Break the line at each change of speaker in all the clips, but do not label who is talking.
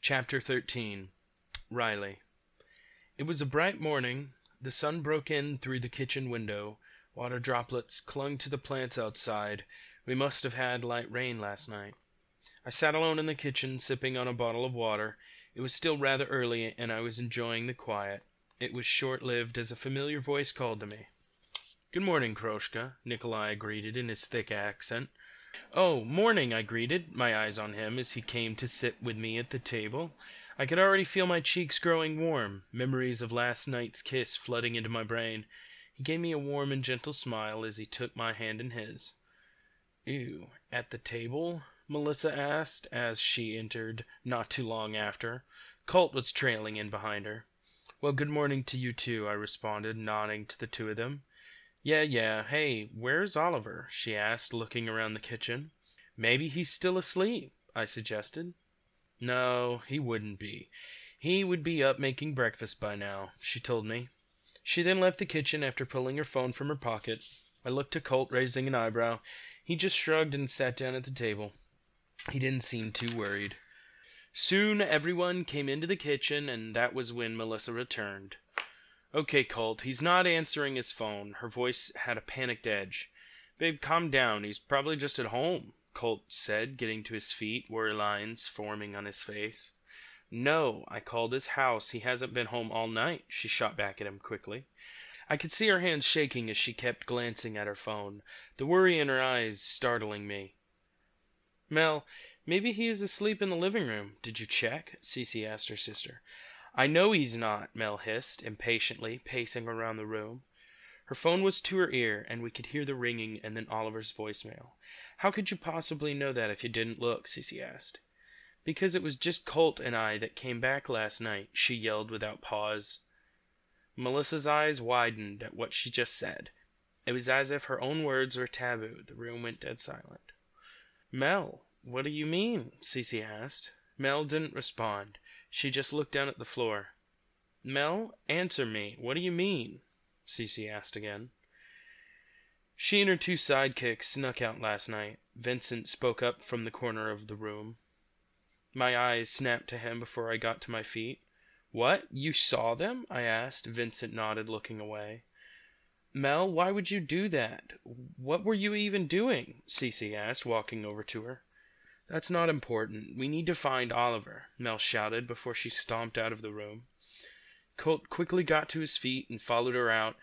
Chapter 13. Riley. It was a bright morning. The sun broke in through the kitchen window. Water droplets clung to the plants outside. We must have had light rain last night. I sat alone in the kitchen, sipping on a bottle of water. It was still rather early, and I was enjoying the quiet. It was short-lived as a familiar voice called to me. "Good morning, Kroshka," Nikolai greeted in his thick accent. "Oh, morning," I greeted, my eyes on him as he came to sit with me at the table. I could already feel my cheeks growing warm, memories of last night's kiss flooding into my brain. He gave me a warm and gentle smile as he took my hand in his. "You at the table?" Melissa asked as she entered not too long after. Colt was trailing in behind her. "Well, good morning to you too," I responded, nodding to the two of them. Yeah. Hey, where's Oliver?" she asked, looking around the kitchen. "Maybe he's still asleep," I suggested. "No, he wouldn't be. He would be up making breakfast by now," she told me. She then left the kitchen after pulling her phone from her pocket. I looked to Colt, raising an eyebrow. He just shrugged and sat down at the table. He didn't seem too worried. Soon everyone came into the kitchen, and that was when Melissa returned. "Okay, Colt, he's not answering his phone." Her voice had a panicked edge. "Babe, calm down. He's probably just at home," Colt said, getting to his feet, worry lines forming on his face. "No, I called his house. He hasn't been home all night," she shot back at him quickly. I could see her hands shaking as she kept glancing at her phone, the worry in her eyes startling me. "Mel, maybe he is asleep in the living room. Did you check?" Cece asked her sister. "I know he's not," Mel hissed, impatiently, pacing around the room. Her phone was to her ear, and we could hear the ringing and then Oliver's voicemail. "How could you possibly know that if you didn't look?" Cece asked. "Because it was just Colt and I that came back last night," she yelled without pause. Melissa's eyes widened at what she just said. It was as if her own words were taboo. The room went dead silent. "Mel, what do you mean?" Cece asked. Mel didn't respond. She just looked down at the floor. "Mel, answer me. What do you mean?" Cece asked again. "She and her two sidekicks snuck out last night," Vincent spoke up from the corner of the room. My eyes snapped to him before I got to my feet. "What? You saw them?" I asked. Vincent nodded, looking away. "Mel, why would you do that? What were you even doing?" Cece asked, walking over to her. "That's not important. We need to find Oliver," Mel shouted before she stomped out of the room. Colt quickly got to his feet and followed her out.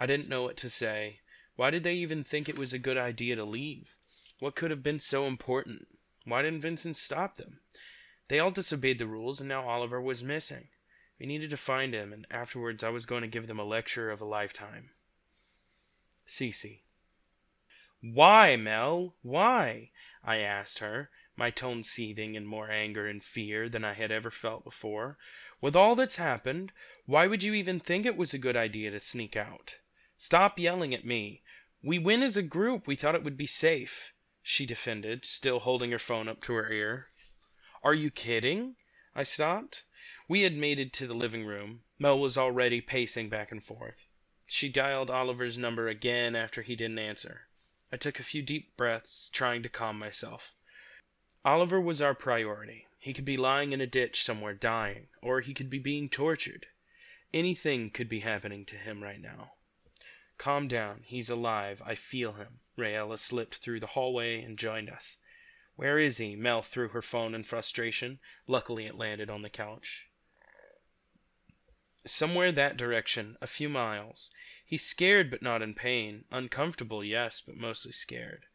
I didn't know what to say. Why did they even think it was a good idea to leave? What could have been so important? Why didn't Vincent stop them? They all disobeyed the rules, and now Oliver was missing. We needed to find him, and afterwards I was going to give them a lecture of a lifetime. Cece. "Why, Mel? Why?" I asked her, my tone seething in more anger and fear than I had ever felt before. "With all that's happened, why would you even think it was a good idea to sneak out?" "Stop yelling at me. We went as a group. We thought it would be safe," she defended, still holding her phone up to her ear. "Are you kidding?" I stopped. We had made it to the living room. Mel was already pacing back and forth. She dialed Oliver's number again after he didn't answer. I took a few deep breaths, trying to calm myself. Oliver was our priority. He could be lying in a ditch somewhere dying, or he could be being tortured. Anything could be happening to him right now. "Calm down. He's alive. I feel him." Raella slipped through the hallway and joined us. "Where is he?" Mel threw her phone in frustration. Luckily it landed on the couch. "Somewhere that direction, a few miles. He's scared but not in pain. Uncomfortable, yes, but mostly scared."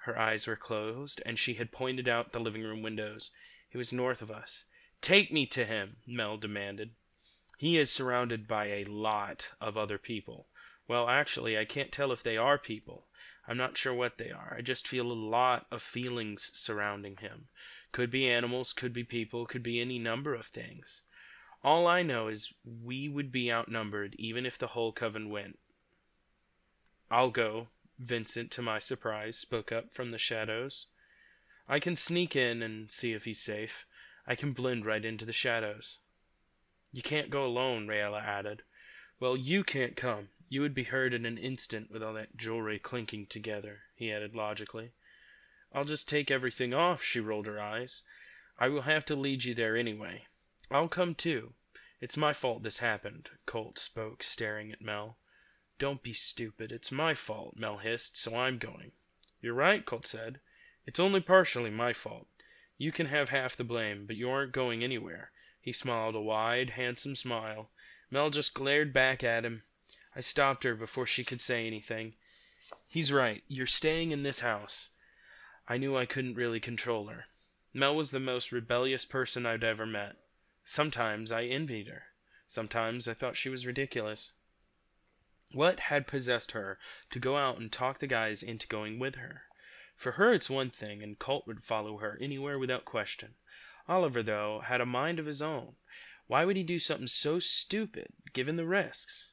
Her eyes were closed, and she had pointed out the living room windows. "He was north of us." "Take me to him," Mel demanded. "He is surrounded by a lot of other people. Well, actually, I can't tell if they are people. I'm not sure what they are. I just feel a lot of feelings surrounding him. Could be animals, could be people, could be any number of things. All I know is we would be outnumbered even if the whole Coven went." "I'll go," Vincent, to my surprise, spoke up from the shadows. "I can sneak in and see if he's safe. I can blend right into the shadows." "You can't go alone," Raella added. "Well, you can't come. You would be heard in an instant with all that jewelry clinking together," he added logically. "I'll just take everything off," she rolled her eyes. "I will have to lead you there anyway." I'll come too. It's my fault this happened, Colt spoke, staring at Mel. Don't be stupid. It's my fault, Mel hissed, so I'm going. You're right, Colt said. It's only partially my fault. You can have half the blame, but you aren't going anywhere. He smiled a wide, handsome smile. Mel just glared back at him. I stopped her before she could say anything. He's right. You're staying in this house. I knew I couldn't really control her. Mel was the most rebellious person I'd ever met. Sometimes I envied her. Sometimes I thought she was ridiculous. What had possessed her to go out and talk the guys into going with her? For her it's one thing, and Colt would follow her anywhere without question. Oliver, though, had a mind of his own. Why would he do something so stupid, given the risks?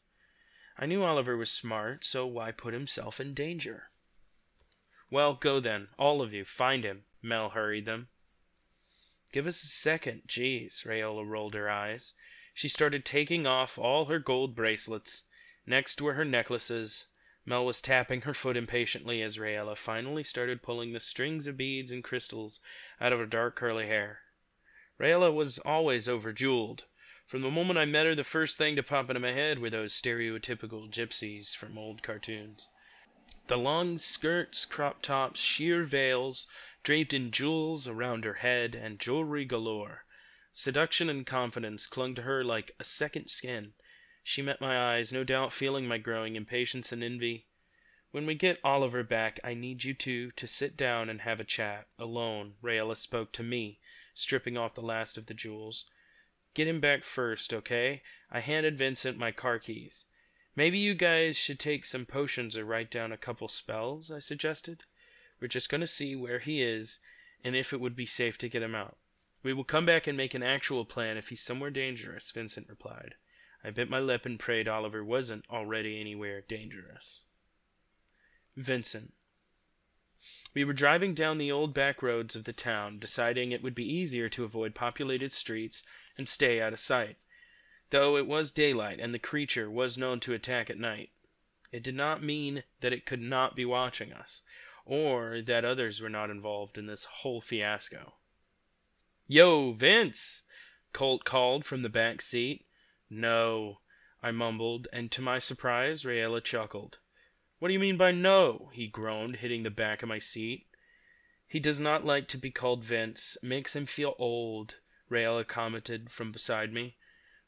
I knew Oliver was smart, so why put himself in danger? Well, go then, all of you, find him, Mel hurried them. Give us a second, jeez, Rayola rolled her eyes. She started taking off all her gold bracelets. Next were her necklaces. Mel was tapping her foot impatiently as Rayola finally started pulling the strings of beads and crystals out of her dark curly hair. Rayola was always over-jeweled. From the moment I met her, the first thing to pop into my head were those stereotypical gypsies from old cartoons. The long skirts, crop tops, sheer veils, draped in jewels around her head, and jewelry galore. Seduction and confidence clung to her like a second skin. She met my eyes, no doubt feeling my growing impatience and envy. When we get Oliver back, I need you two to sit down and have a chat, alone. Rayola spoke to me, stripping off the last of the jewels. Get him back first, okay? I handed Vincent my car keys. Maybe you guys should take some potions or write down a couple spells, I suggested. We're just going to see where he is and if it would be safe to get him out. We will come back and make an actual plan if he's somewhere dangerous, Vincent replied. I bit my lip and prayed Oliver wasn't already anywhere dangerous. Vincent. We were driving down the old back roads of the town, deciding it would be easier to avoid populated streets and stay out of sight. Though it was daylight and the creature was known to attack at night, it did not mean that it could not be watching us, or that others were not involved in this whole fiasco. Yo, Vince! Colt called from the back seat. No, I mumbled, and to my surprise, Rayola chuckled. What do you mean by no? He groaned, hitting the back of my seat. He does not like to be called Vince. Makes him feel old, Rayola commented from beside me.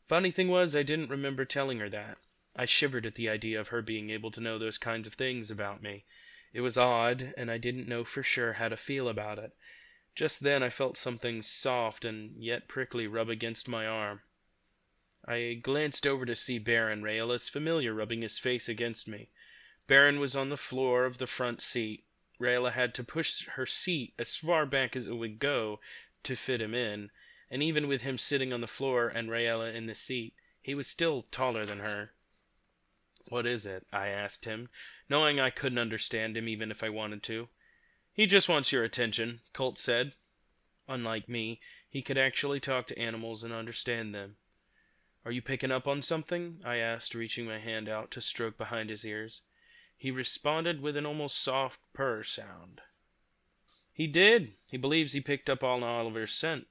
Funny thing was, I didn't remember telling her that. I shivered at the idea of her being able to know those kinds of things about me. It was odd, and I didn't know for sure how to feel about it. Just then I felt something soft and yet prickly rub against my arm. I glanced over to see Baron, Rayola's familiar, rubbing his face against me. Baron was on the floor of the front seat. Rayola had to push her seat as far back as it would go to fit him in, and even with him sitting on the floor and Rayola in the seat, he was still taller than her. What is it? I asked him, knowing I couldn't understand him even if I wanted to. He just wants your attention, Colt said. Unlike me, he could actually talk to animals and understand them. Are you picking up on something? I asked, reaching my hand out to stroke behind his ears. He responded with an almost soft purr sound. He did. He believes he picked up on Oliver's scent,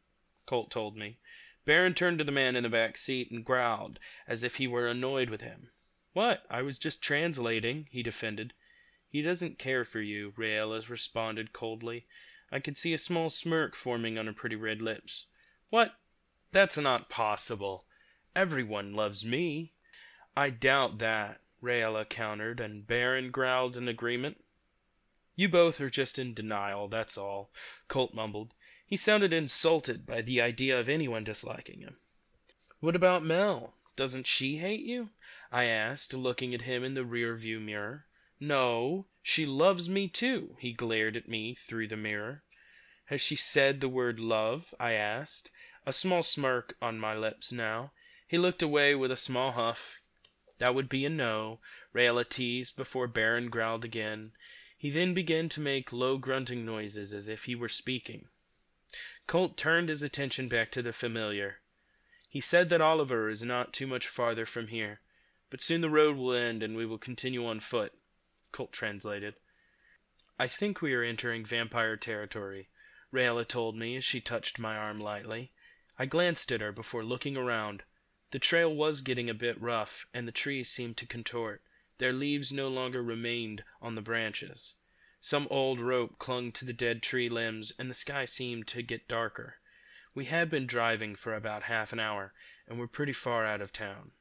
Colt told me. Baron turned to the man in the back seat and growled, as if he were annoyed with him. What? I was just translating, he defended. He doesn't care for you, Rayola responded coldly. I could see a small smirk forming on her pretty red lips. What? That's not possible. Everyone loves me. I doubt that, Rayola countered, and Baron growled in agreement. You both are just in denial, that's all, Colt mumbled. He sounded insulted by the idea of anyone disliking him. What about Mel? Doesn't she hate you? I asked, looking at him in the rear-view mirror. No, she loves me too, he glared at me through the mirror. Has she said the word love? I asked, a small smirk on my lips now. He looked away with a small huff. That would be a no, Rayola teased before Baron growled again. He then began to make low grunting noises as if he were speaking. Colt turned his attention back to the familiar. He said that Oliver is not too much farther from here, but soon the road will end and we will continue on foot. Colt translated. I think we are entering vampire territory, Rayola told me as she touched my arm lightly. I glanced at her before looking around. The trail was getting a bit rough, and the trees seemed to contort. Their leaves no longer remained on the branches. Some old rope clung to the dead tree limbs, and the sky seemed to get darker. We had been driving for about half an hour, and were pretty far out of town.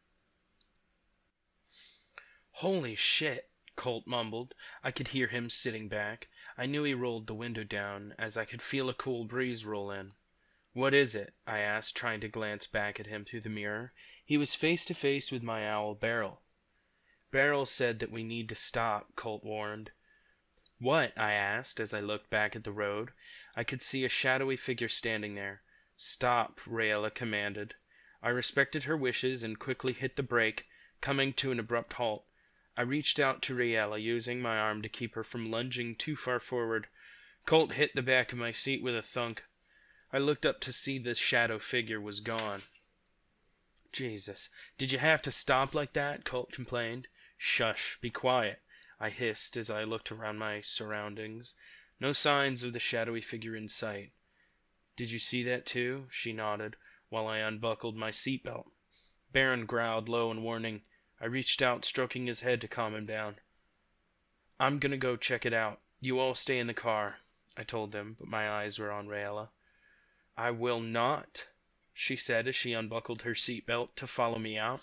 "Holy shit," Colt mumbled. I could hear him sitting back. I knew he rolled the window down, as I could feel a cool breeze roll in. "What is it?" I asked, trying to glance back at him through the mirror. He was face to face with my owl, Beryl. "Beryl said that we need to stop," Colt warned. "What?" I asked, as I looked back at the road. I could see a shadowy figure standing there. "Stop," Raella commanded. I respected her wishes and quickly hit the brake, coming to an abrupt halt. I reached out to Raella, using my arm to keep her from lunging too far forward. Colt hit the back of my seat with a thunk. I looked up to see the shadow figure was gone. "Jesus, did you have to stop like that?" Colt complained. "Shush, be quiet," I hissed as I looked around my surroundings. No signs of the shadowy figure in sight. "Did you see that too?" She nodded, while I unbuckled my seatbelt. Baron growled low in warning. I reached out, stroking his head to calm him down. "I'm gonna go check it out. You all stay in the car," I told them, but my eyes were on Raella. "I will not," she said as she unbuckled her seatbelt to follow me out.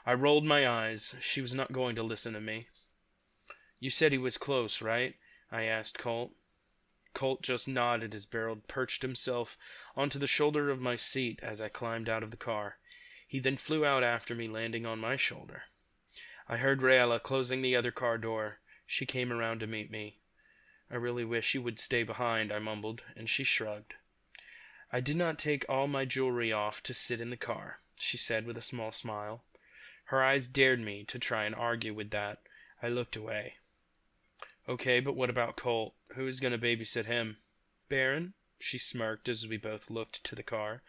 I rolled my eyes. She was not going to listen to me. "You said he was close, right?" I asked Colt. Colt just nodded as Beryl perched himself onto the shoulder of my seat as I climbed out of the car. He then flew out after me, landing on my shoulder. I heard Raella closing the other car door. She came around to meet me. "I really wish you would stay behind," I mumbled, and she shrugged. "I did not take all my jewelry off to sit in the car," she said with a small smile. Her eyes dared me to try and argue with that. I looked away. "Okay, but what about Colt? Who is going to babysit him?" "Baron?" She smirked as we both looked to the car.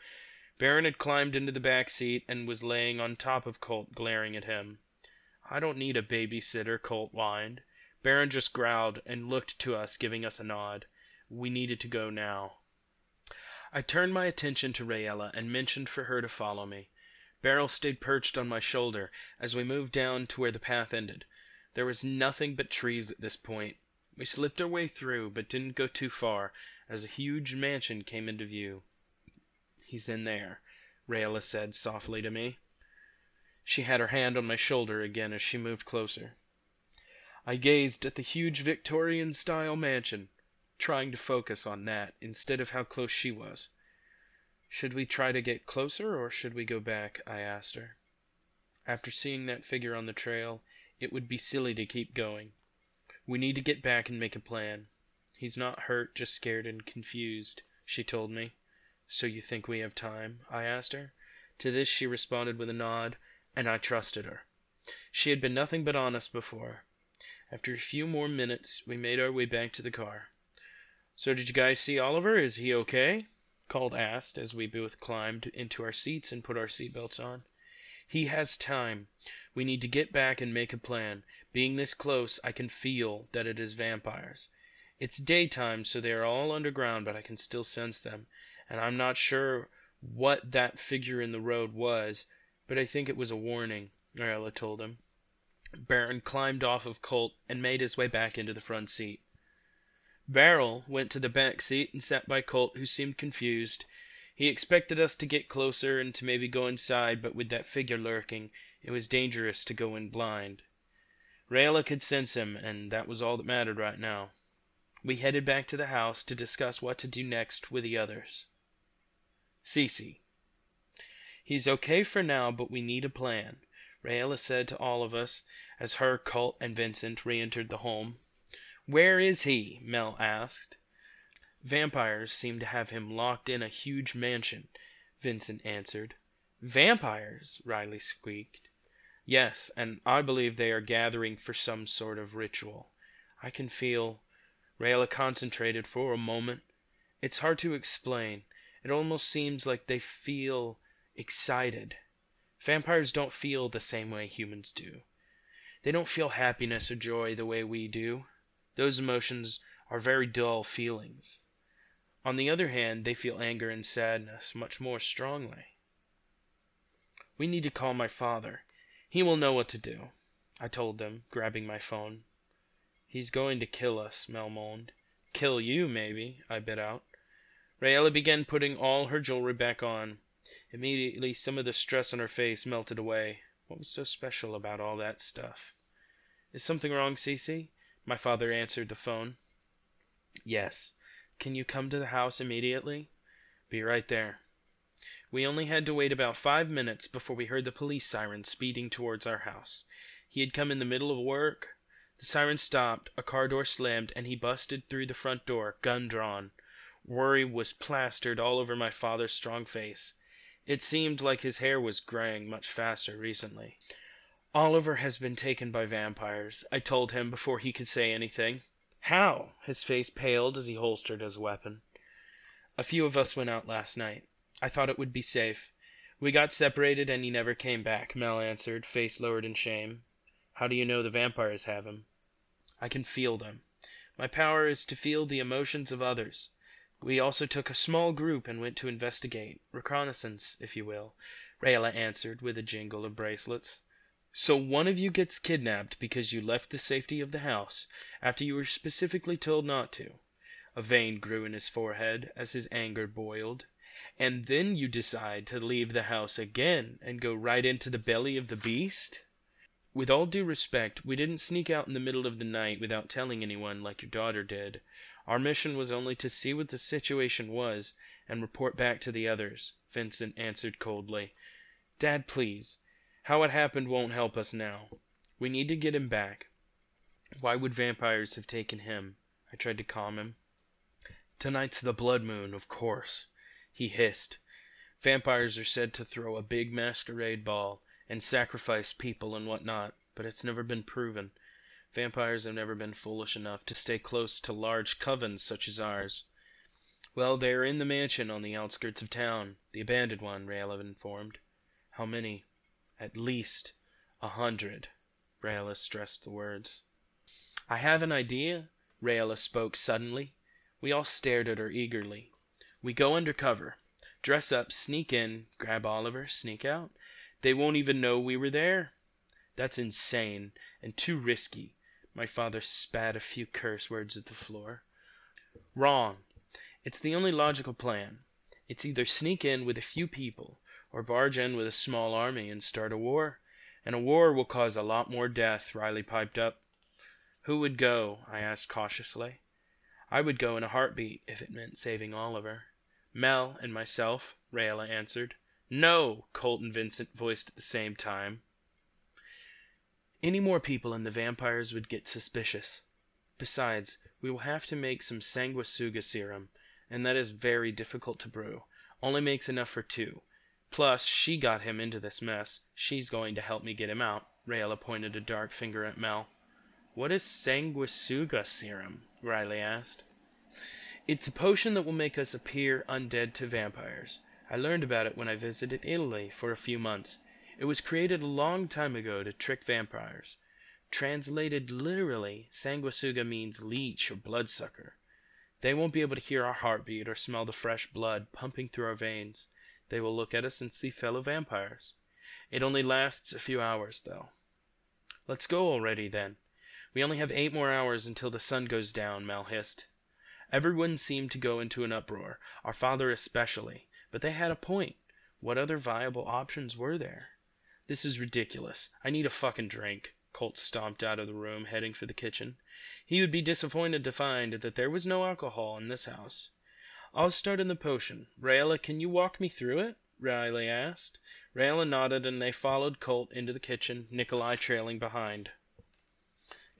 Baron had climbed into the back seat and was laying on top of Colt, glaring at him. "I don't need a babysitter," Colt whined. Baron just growled and looked to us, giving us a nod. We needed to go now. I turned my attention to Raella and motioned for her to follow me. Beryl stayed perched on my shoulder as we moved down to where the path ended. There was nothing but trees at this point. We slipped our way through, but didn't go too far, as a huge mansion came into view. "He's in there," Raella said softly to me. She had her hand on my shoulder again as she moved closer. I gazed at the huge Victorian-style mansion, trying to focus on that instead of how close she was. "Should we try to get closer, or should we go back?" I asked her. "After seeing that figure on the trail, it would be silly to keep going. We need to get back and make a plan. He's not hurt, just scared and confused," she told me. "So you think we have time?" I asked her. To this she responded with a nod, and I trusted her. She had been nothing but honest before. After a few more minutes, we made our way back to the car. "So did you guys see Oliver? Is he okay?" Colt asked as we both climbed into our seats and put our seatbelts on. "He has time. We need to get back and make a plan. Being this close, I can feel that it is vampires. It's daytime, so they are all underground, but I can still sense them. And I'm not sure what that figure in the road was, but I think it was a warning," Raella told him. Baron climbed off of Colt and made his way back into the front seat. Beryl went to the back seat and sat by Colt, who seemed confused. He expected us to get closer and to maybe go inside, but with that figure lurking, it was dangerous to go in blind. Raella could sense him, and that was all that mattered right now. We headed back to the house to discuss what to do next with the others. Cece. "He's okay for now, but we need a plan," Raella said to all of us as her, Colt, and Vincent re-entered the home. "Where is he?" Mel asked. "Vampires seem to have him locked in a huge mansion," Vincent answered. "Vampires?" Riley squeaked. "Yes, and I believe they are gathering for some sort of ritual. I can feel—" Raella concentrated for a moment. "It's hard to explain. It almost seems like they feel excited. Vampires don't feel the same way humans do. They don't feel happiness or joy the way we do. Those emotions are very dull feelings. On the other hand, they feel anger and sadness much more strongly. We need to call my father. He will know what to do, I told them, grabbing my phone. He's going to kill us, Mel moaned. Kill you, maybe, I bit out. Raella began putting all her jewelry back on. Immediately, some of the stress on her face melted away. What was so special about all that stuff? Is something wrong, Cece? My father answered the phone. Yes. Can you come to the house immediately? Be right there. We only had to wait about 5 minutes before we heard the police siren speeding towards our house. He had come in the middle of work. The siren stopped, a car door slammed, and he busted through the front door, gun drawn. Worry was plastered all over my father's strong face. It seemed like his hair was graying much faster recently. Oliver has been taken by vampires, I told him before he could say anything. How? His face paled as he holstered his weapon. A few of us went out last night. I thought it would be safe. We got separated and he never came back, Mel answered, face lowered in shame. How do you know the vampires have him? I can feel them. My power is to feel the emotions of others. We also took a small group and went to investigate. Reconnaissance, if you will, Raella answered with a jingle of bracelets. So one of you gets kidnapped because you left the safety of the house after you were specifically told not to. A vein grew in his forehead as his anger boiled. And then you decide to leave the house again and go right into the belly of the beast? With all due respect, we didn't sneak out in the middle of the night without telling anyone like your daughter did. Our mission was only to see what the situation was and report back to the others, Vincent answered coldly. Dad, please. How it happened won't help us now. We need to get him back. Why would vampires have taken him? I tried to calm him. Tonight's the blood moon, of course, he hissed. Vampires are said to throw a big masquerade ball and sacrifice people and whatnot, but it's never been proven. Vampires have never been foolish enough to stay close to large covens such as ours. Well, they are in the mansion on the outskirts of town, the abandoned one, Raella informed. How many? At least 100, Raella stressed the words. I have an idea, Raella spoke suddenly. We all stared at her eagerly. We go under cover, dress up, sneak in, grab Oliver, sneak out. They won't even know we were there. That's insane and too risky. My father spat a few curse words at the floor. Wrong. It's the only logical plan. It's either sneak in with a few people or barge in with a small army and start a war. And a war will cause a lot more death, Riley piped up. Who would go? I asked cautiously. I would go in a heartbeat if it meant saving Oliver. Mel and myself, Raella answered. No, Colt and Vincent voiced at the same time. Any more people and the vampires would get suspicious. Besides, we will have to make some sanguisuga serum, and that is very difficult to brew. Only makes enough for 2. Plus, she got him into this mess. She's going to help me get him out. Raella pointed a dark finger at Mel. What is sanguisuga serum? Riley asked. It's a potion that will make us appear undead to vampires. I learned about it when I visited Italy for a few months. It was created a long time ago to trick vampires. Translated literally, sanguisuga means leech or bloodsucker. They won't be able to hear our heartbeat or smell the fresh blood pumping through our veins. They will look at us and see fellow vampires. It only lasts a few hours, though. Let's go already, then. We only have 8 more hours until the sun goes down, Mel hissed. Everyone seemed to go into an uproar, our father especially, but they had a point. What other viable options were there? This is ridiculous. I need a fucking drink. Colt stomped out of the room, heading for the kitchen. He would be disappointed to find that there was no alcohol in this house. I'll start in the potion. Raella, can you walk me through it? Riley asked. Raella nodded, and they followed Colt into the kitchen, Nikolai trailing behind.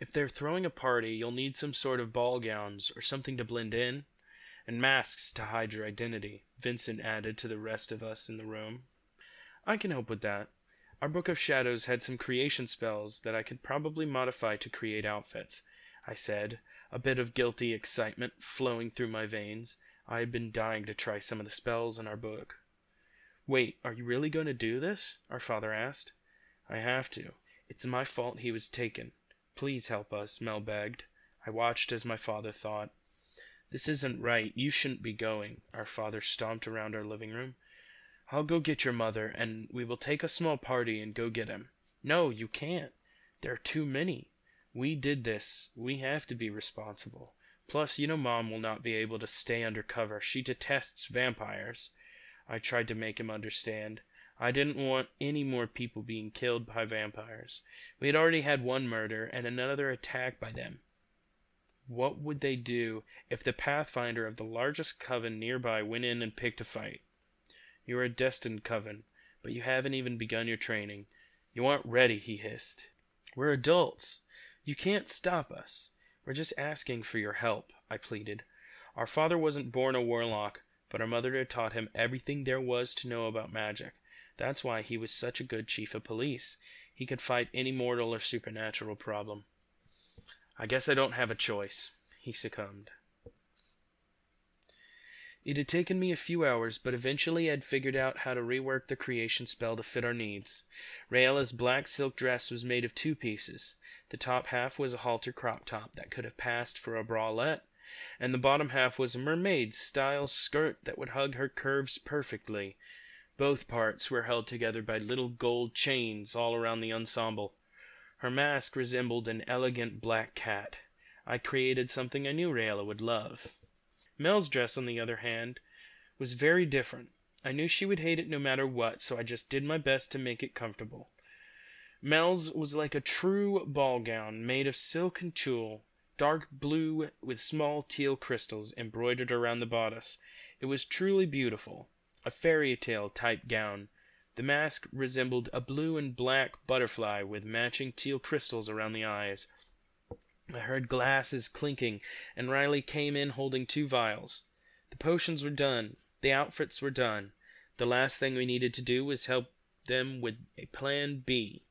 If they're throwing a party, you'll need some sort of ball gowns or something to blend in, and masks to hide your identity, Vincent added to the rest of us in the room. I can help with that. Our Book of Shadows had some creation spells that I could probably modify to create outfits, I said, a bit of guilty excitement flowing through my veins. I had been dying to try some of the spells in our book. Wait, are you really going to do this? Our father asked. I have to. It's my fault he was taken. Please help us, Mel begged. I watched as my father thought. This isn't right. You shouldn't be going. Our father stomped around our living room. I'll go get your mother, and we will take a small party and go get him. No, you can't. There are too many. We did this. We have to be responsible. Plus, you know Mom will not be able to stay under cover. She detests vampires. I tried to make him understand. I didn't want any more people being killed by vampires. We had already had one murder and another attack by them. What would they do if the pathfinder of the largest coven nearby went in and picked a fight? You are a Destined Coven, but you haven't even begun your training. You aren't ready, he hissed. We're adults. You can't stop us. We're just asking for your help, I pleaded. Our father wasn't born a warlock, but our mother had taught him everything there was to know about magic. That's why he was such a good chief of police. He could fight any mortal or supernatural problem. I guess I don't have a choice. He succumbed. It had taken me a few hours, but eventually I'd figured out how to rework the creation spell to fit our needs. Rayella's black silk dress was made of 2 pieces. The top half was a halter crop top that could have passed for a bralette, and the bottom half was a mermaid-style skirt that would hug her curves perfectly. Both parts were held together by little gold chains all around the ensemble. Her mask resembled an elegant black cat. I created something I knew Rayella would love. Mel's dress, on the other hand, was very different. I knew she would hate it no matter what, so I just did my best to make it comfortable. Mel's was like a true ball gown, made of silk and tulle, dark blue with small teal crystals embroidered around the bodice. It was truly beautiful, a fairy tale type gown. The mask resembled a blue and black butterfly with matching teal crystals around the eyes. I heard glasses clinking, and Riley came in holding 2 vials. The potions were done. The outfits were done. The last thing we needed to do was help them with a plan B.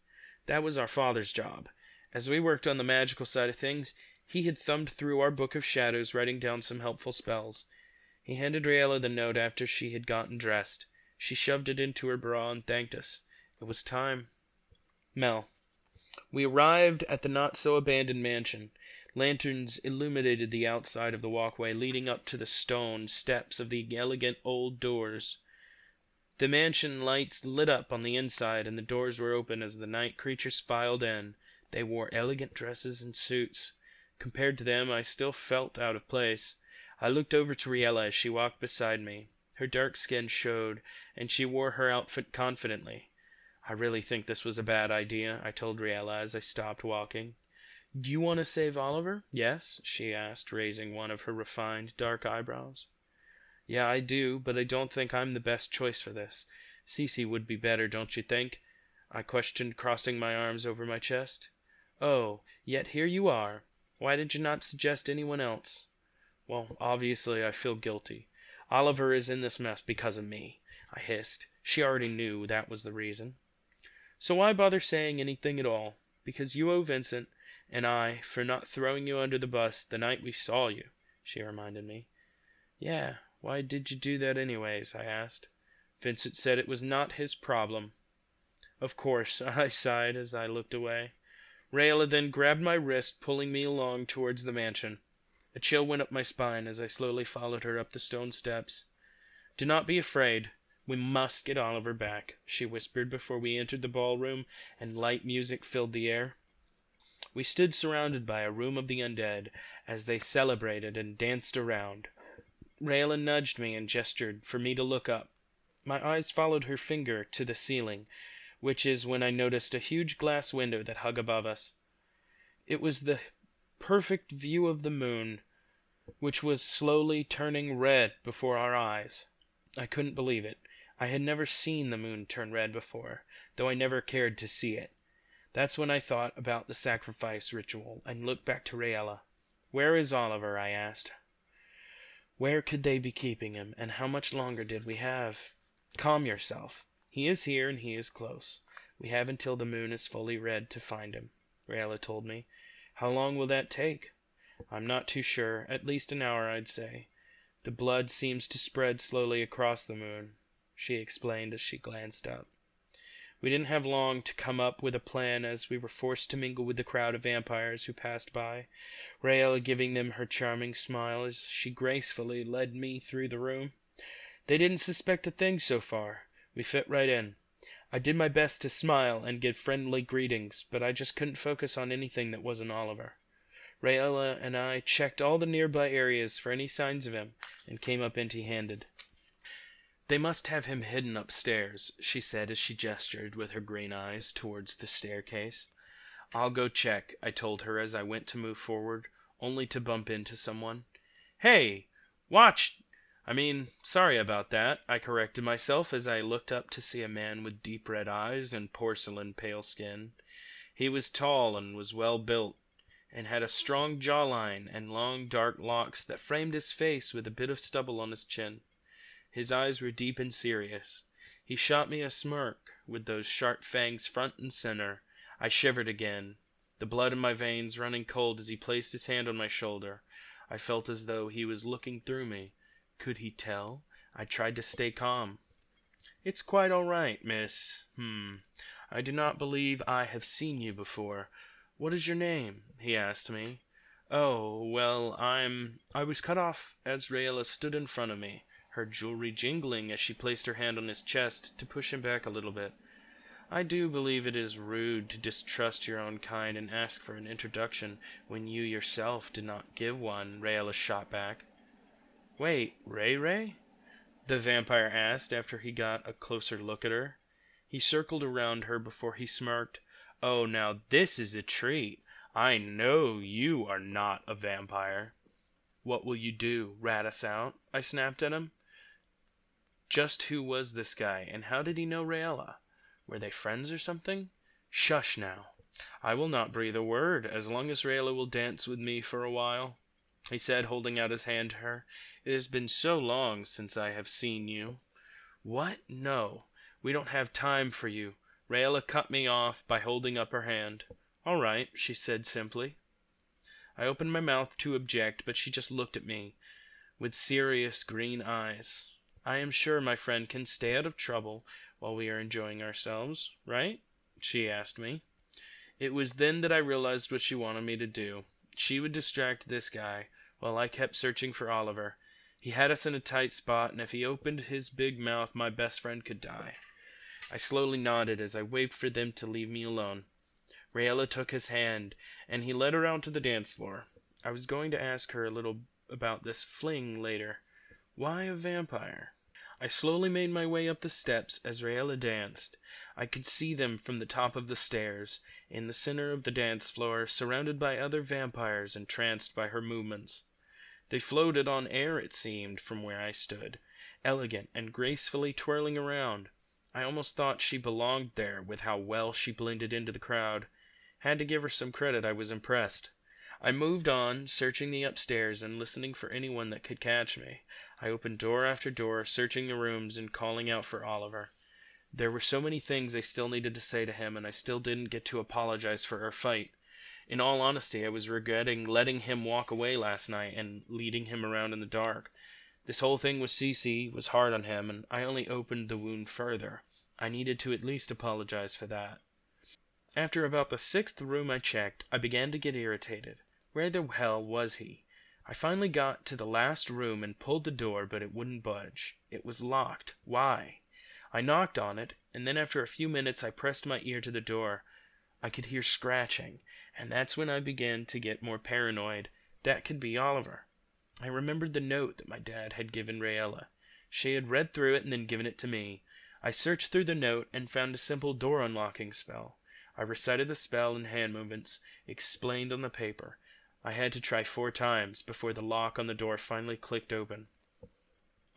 That was our father's job. As we worked on the magical side of things, he had thumbed through our book of shadows, writing down some helpful spells. He handed Rayella the note after she had gotten dressed. She shoved it into her bra and thanked us. It was time. Mel. We arrived at the not-so-abandoned mansion. Lanterns illuminated the outside of the walkway leading up to the stone steps of the elegant old doors. The mansion lights lit up on the inside, and the doors were open as the night creatures filed in. They wore elegant dresses and suits. Compared to them, I still felt out of place. I looked over to Rayella as she walked beside me. Her dark skin showed, and she wore her outfit confidently. I really think this was a bad idea, I told Rayella as I stopped walking. Do you want to save Oliver? Yes? She asked, raising one of her refined, dark eyebrows. Yeah, I do, but I don't think I'm the best choice for this. Cece would be better, don't you think? I questioned, crossing my arms over my chest. Oh, yet here you are. Why did you not suggest anyone else? Well, obviously I feel guilty. Oliver is in this mess because of me, I hissed. She already knew that was the reason. So why bother saying anything at all? Because you owe Vincent and I for not throwing you under the bus the night we saw you, she reminded me. Yeah, why did you do that anyways? I asked. Vincent said it was not his problem. Of course, I sighed as I looked away. Rayella then grabbed my wrist, pulling me along towards the mansion. A chill went up my spine as I slowly followed her up the stone steps. Do not be afraid. We must get Oliver back, she whispered before we entered the ballroom and light music filled the air. We stood surrounded by a room of the undead as they celebrated and danced around. Rayella nudged me and gestured for me to look up. My eyes followed her finger to the ceiling, which is when I noticed a huge glass window that hung above us. It was the perfect view of the moon, which was slowly turning red before our eyes. I couldn't believe it. I had never seen the moon turn red before, though I never cared to see it. That's when I thought about the sacrifice ritual and looked back to Rayella. Where is Oliver? I asked. Where could they be keeping him, and how much longer did we have? Calm yourself. He is here and he is close. We have until the moon is fully red to find him, Rayella told me. How long will that take? I'm not too sure. At least an hour, I'd say. The blood seems to spread slowly across the moon, she explained as she glanced up. We didn't have long to come up with a plan, as we were forced to mingle with the crowd of vampires who passed by, Raella giving them her charming smile as she gracefully led me through the room. They didn't suspect a thing so far. We fit right in. I did my best to smile and give friendly greetings, but I just couldn't focus on anything that wasn't Oliver. Raella and I checked all the nearby areas for any signs of him, and came up empty-handed. "They must have him hidden upstairs," she said as she gestured with her green eyes towards the staircase. "I'll go check," I told her as I went to move forward, only to bump into someone. "Hey! Sorry about that," I corrected myself as I looked up to see a man with deep red eyes and porcelain pale skin. He was tall and was well built, and had a strong jawline and long dark locks that framed his face with a bit of stubble on his chin. His eyes were deep and serious. He shot me a smirk, with those sharp fangs front and center. I shivered again, the blood in my veins running cold as he placed his hand on my shoulder. I felt as though he was looking through me. Could he tell? I tried to stay calm. "It's quite all right, miss. I do not believe I have seen you before. What is your name?" he asked me. "Oh, well, I was cut off as Raella stood in front of me, her jewelry jingling as she placed her hand on his chest to push him back a little bit. I do believe it is rude to distrust your own kind and ask for an introduction when you yourself did not give one," Raella shot back. "Wait, Ray?" the vampire asked after he got a closer look at her. He circled around her before he smirked. "Oh, now this is a treat. I know you are not a vampire." "What will you do, rat us out?" I snapped at him. Just who was this guy, and how did he know Raella? Were they friends or something? "Shush now. I will not breathe a word, as long as Raella will dance with me for a while," he said, holding out his hand to her. "It has been so long since I have seen you." "What? No. We don't have time for you." Raella cut me off by holding up her hand. "All right," she said simply. I opened my mouth to object, but she just looked at me with serious green eyes. "I am sure my friend can stay out of trouble while we are enjoying ourselves, right?" she asked me. It was then that I realized what she wanted me to do. She would distract this guy, while I kept searching for Oliver. He had us in a tight spot, and if he opened his big mouth, my best friend could die. I slowly nodded as I waved for them to leave me alone. Raella took his hand, and he led her out to the dance floor. I was going to ask her a little about this fling later. Why a vampire? I slowly made my way up the steps as Raella danced. I could see them from the top of the stairs, in the center of the dance floor, surrounded by other vampires entranced by her movements. They floated on air, it seemed, from where I stood, elegant and gracefully twirling around. I almost thought she belonged there, with how well she blended into the crowd. Had to give her some credit. I was impressed. I moved on, searching the upstairs and listening for anyone that could catch me. I opened door after door, searching the rooms and calling out for Oliver. There were so many things I still needed to say to him, and I still didn't get to apologize for our fight. In all honesty, I was regretting letting him walk away last night and leading him around in the dark. This whole thing with Cece was hard on him, and I only opened the wound further. I needed to at least apologize for that. After about the 6th room I checked, I began to get irritated. Where the hell was he? I finally got to the last room and pulled the door, but it wouldn't budge. It was locked. Why? I knocked on it, and then after a few minutes I pressed my ear to the door. I could hear scratching, and that's when I began to get more paranoid. That could be Oliver. I remembered the note that my dad had given Raella. She had read through it and then given it to me. I searched through the note and found a simple door unlocking spell. I recited the spell in hand movements explained on the paper. I had to try 4 times before the lock on the door finally clicked open.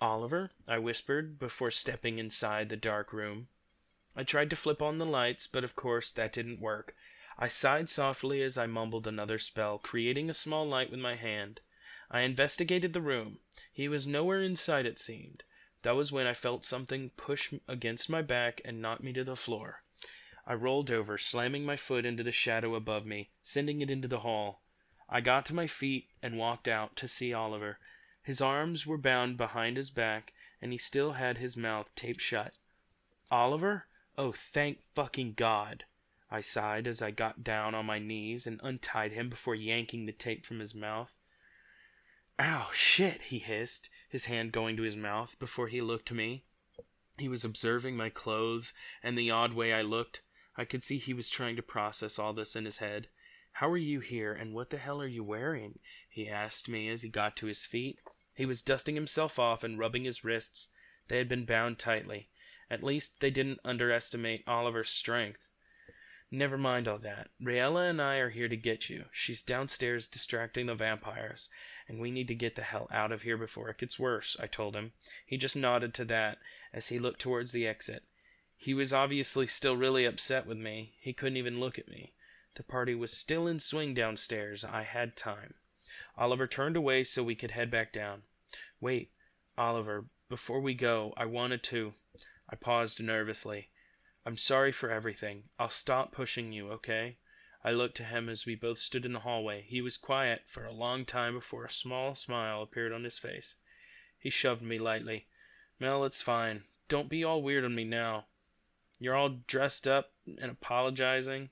"Oliver?" I whispered before stepping inside the dark room. I tried to flip on the lights, but of course that didn't work. I sighed softly as I mumbled another spell, creating a small light with my hand. I investigated the room. He was nowhere in sight, it seemed. That was when I felt something push against my back and knock me to the floor. I rolled over, slamming my foot into the shadow above me, sending it into the hall. I got to my feet and walked out to see Oliver. His arms were bound behind his back, and he still had his mouth taped shut. "Oliver? Oh, thank fucking God, I sighed as I got down on my knees and untied him before yanking the tape from his mouth. Ow, shit, he hissed, his hand going to his mouth before he looked to me. He was observing my clothes and the odd way I looked. I could see he was trying to process all this in his head. "How are you here, and what the hell are you wearing?" he asked me as he got to his feet. He was dusting himself off and rubbing his wrists. They had been bound tightly. At least they didn't underestimate Oliver's strength. "Never mind all that. Raella and I are here to get you. She's downstairs distracting the vampires, and we need to get the hell out of here before it gets worse," I told him. He just nodded to that as he looked towards the exit. He was obviously still really upset with me. He couldn't even look at me. The party was still in swing downstairs. I had time. Oliver turned away so we could head back down. "Wait, Oliver, before we go, I wanted to..." I paused nervously. "I'm sorry for everything. I'll stop pushing you, okay?" I looked to him as we both stood in the hallway. He was quiet for a long time before a small smile appeared on his face. He shoved me lightly. "Mel, it's fine. Don't be all weird on me now. You're all dressed up and apologizing.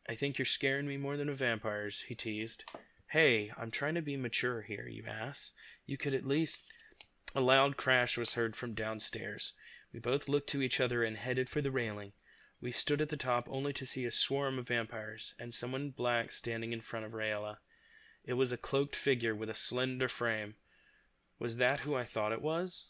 I think you're scaring me more than the vampires," he teased. "Hey, I'm trying to be mature here, you ass. You could at least..." A loud crash was heard from downstairs. We both looked to each other and headed for the railing. We stood at the top only to see a swarm of vampires, and someone in black standing in front of Raella. It was a cloaked figure with a slender frame. Was that who I thought it was?